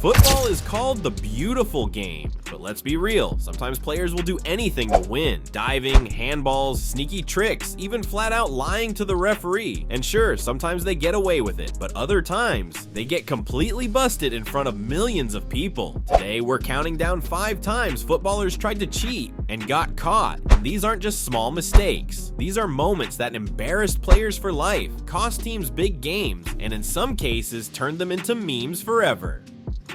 Football is called the beautiful game, but let's be real, sometimes players will do anything to win. Diving, handballs, sneaky tricks, even flat out lying to the referee. And sure, sometimes they get away with it, but other times, they get completely busted in front of millions of people. Today, we're counting down 5 times footballers tried to cheat and got caught. And these aren't just small mistakes. These are moments that embarrassed players for life, cost teams big games, and in some cases, turned them into memes forever.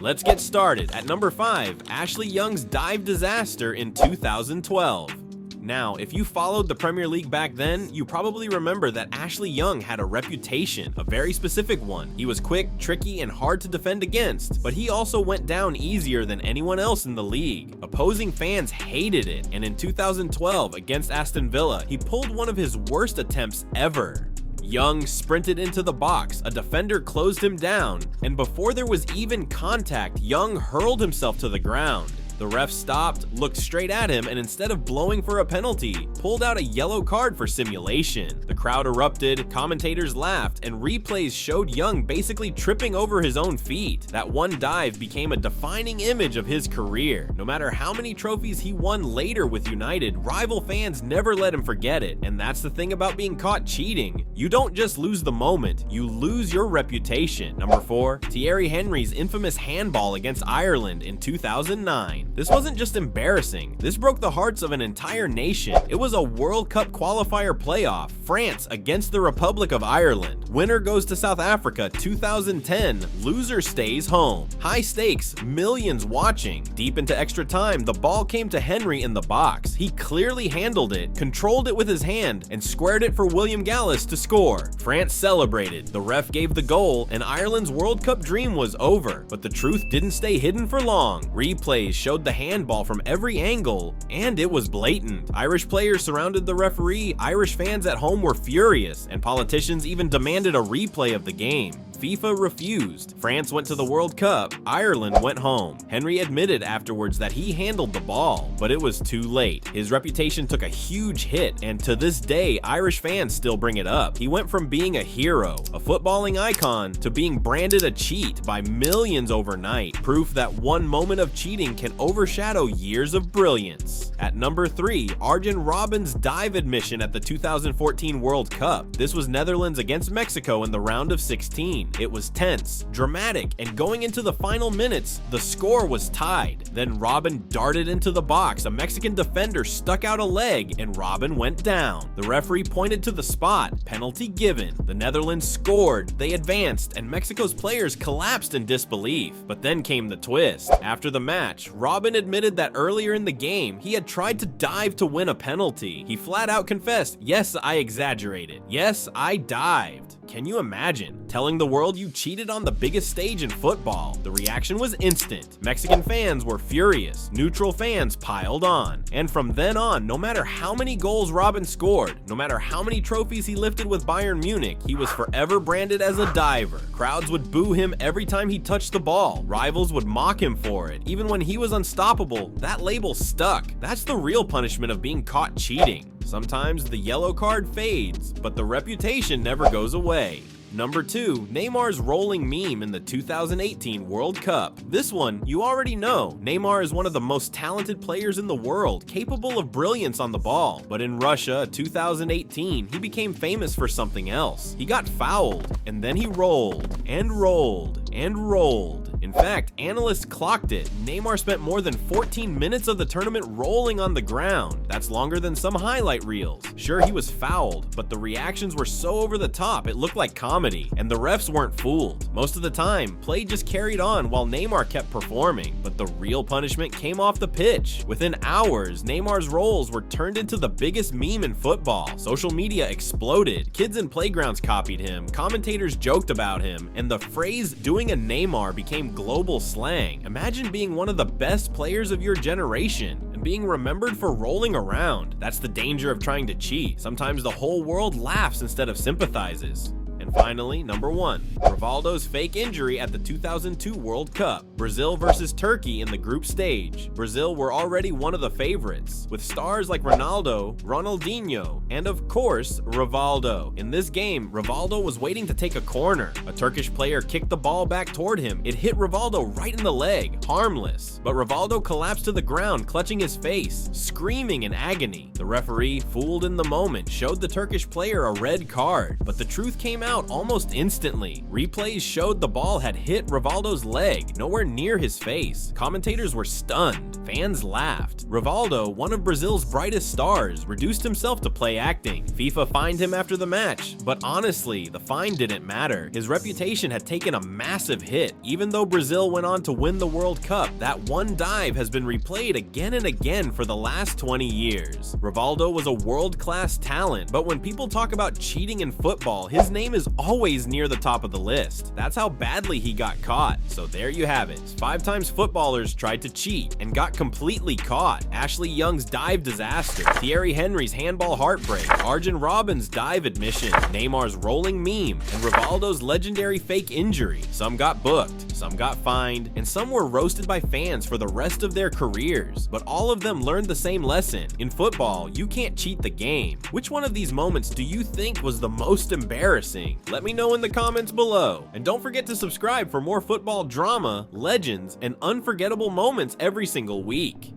Let's get started. At number 5, Ashley Young's dive disaster in 2012. Now, if you followed the Premier League back then, you probably remember that Ashley Young had a reputation, a very specific one. He was quick, tricky, and hard to defend against, but he also went down easier than anyone else in the league. Opposing fans hated it, and in 2012, against Aston Villa, he pulled one of his worst attempts ever. Young sprinted into the box, a defender closed him down, and before there was even contact, Young hurled himself to the ground. The ref stopped, looked straight at him, and instead of blowing for a penalty, pulled out a yellow card for simulation. The crowd erupted, commentators laughed, and replays showed Young basically tripping over his own feet. That one dive became a defining image of his career. No matter how many trophies he won later with United, rival fans never let him forget it. And that's the thing about being caught cheating. You don't just lose the moment, you lose your reputation. Number 4, Thierry Henry's infamous handball against Ireland in 2009. This wasn't just embarrassing, this broke the hearts of an entire nation. It was a World Cup qualifier playoff, France against the Republic of Ireland. Winner goes to South Africa 2010, loser stays home. High stakes, millions watching. Deep into extra time, the ball came to Henry in the box. He clearly handled it, controlled it with his hand, and squared it for William Gallas to score. France celebrated, the ref gave the goal, and Ireland's World Cup dream was over. But the truth didn't stay hidden for long. Replays showed the handball from every angle, and it was blatant. Irish players surrounded the referee, Irish fans at home were furious, and politicians even demanded a replay of the game. FIFA refused. France went to the World Cup, Ireland went home. Henry admitted afterwards that he handled the ball, but it was too late. His reputation took a huge hit, and to this day, Irish fans still bring it up. He went from being a hero, a footballing icon, to being branded a cheat by millions overnight. Proof that one moment of cheating can overshadow years of brilliance. At number 3, Arjen Robben's dive admission at the 2014 World Cup. This was Netherlands against Mexico in the round of 16. It was tense, dramatic, and going into the final minutes, the score was tied. Then Robben darted into the box, a Mexican defender stuck out a leg, and Robben went down. The referee pointed to the spot, penalty given. The Netherlands scored, they advanced, and Mexico's players collapsed in disbelief. But then came the twist. After the match, Robben admitted that earlier in the game, he had tried to dive to win a penalty. He flat out confessed, "Yes, I exaggerated. Yes, I dived." Can you imagine telling the world you cheated on the biggest stage in football? The reaction was instant. Mexican fans were furious. Neutral fans piled on. And from then on, no matter how many goals Robben scored, no matter how many trophies he lifted with Bayern Munich, he was forever branded as a diver. Crowds would boo him every time he touched the ball. Rivals would mock him for it. Even when he was unstoppable, that label stuck. That's the real punishment of being caught cheating. Sometimes the yellow card fades, but the reputation never goes away. Number 2, Neymar's rolling meme in the 2018 World Cup. This one, you already know. Neymar is one of the most talented players in the world, capable of brilliance on the ball. But in Russia, 2018, he became famous for something else. He got fouled, and then he rolled, and rolled, and rolled. In fact, analysts clocked it. Neymar spent more than 14 minutes of the tournament rolling on the ground. That's longer than some highlight reels. Sure, he was fouled, but the reactions were so over the top, it looked like comedy, and the refs weren't fooled. Most of the time, play just carried on while Neymar kept performing, but the real punishment came off the pitch. Within hours, Neymar's rolls were turned into the biggest meme in football. Social media exploded. Kids in playgrounds copied him, commentators joked about him, and the phrase "doing a Neymar" became global slang. Imagine being one of the best players of your generation and being remembered for rolling around. That's the danger of trying to cheat. Sometimes the whole world laughs instead of sympathizes. And And finally, number 1, Rivaldo's fake injury at the 2002 World Cup. Brazil versus Turkey in the group stage. Brazil were already one of the favorites, with stars like Ronaldo, Ronaldinho, and of course, Rivaldo. In this game, Rivaldo was waiting to take a corner. A Turkish player kicked the ball back toward him. It hit Rivaldo right in the leg, harmless. But Rivaldo collapsed to the ground, clutching his face, screaming in agony. The referee, fooled in the moment, showed the Turkish player a red card, but the truth came out almost instantly. Replays showed the ball had hit Rivaldo's leg, nowhere near his face. Commentators were stunned. Fans laughed. Rivaldo, one of Brazil's brightest stars, reduced himself to play acting. FIFA fined him after the match, but honestly, the fine didn't matter. His reputation had taken a massive hit. Even though Brazil went on to win the World Cup, that one dive has been replayed again and again for the last 20 years. Rivaldo was a world-class talent, but when people talk about cheating in football, his name is always near the top of the list. That's how badly he got caught. So there you have it. 5 times footballers tried to cheat and got completely caught. Ashley Young's dive disaster, Thierry Henry's handball heartbreak, Arjen Robben's dive admission, Neymar's rolling meme, and Rivaldo's legendary fake injury. Some got booked, some got fined, and some were roasted by fans for the rest of their careers. But all of them learned the same lesson. In football, you can't cheat the game. Which one of these moments do you think was the most embarrassing? Let me know in the comments below. And don't forget to subscribe for more football drama, legends, and unforgettable moments every single week.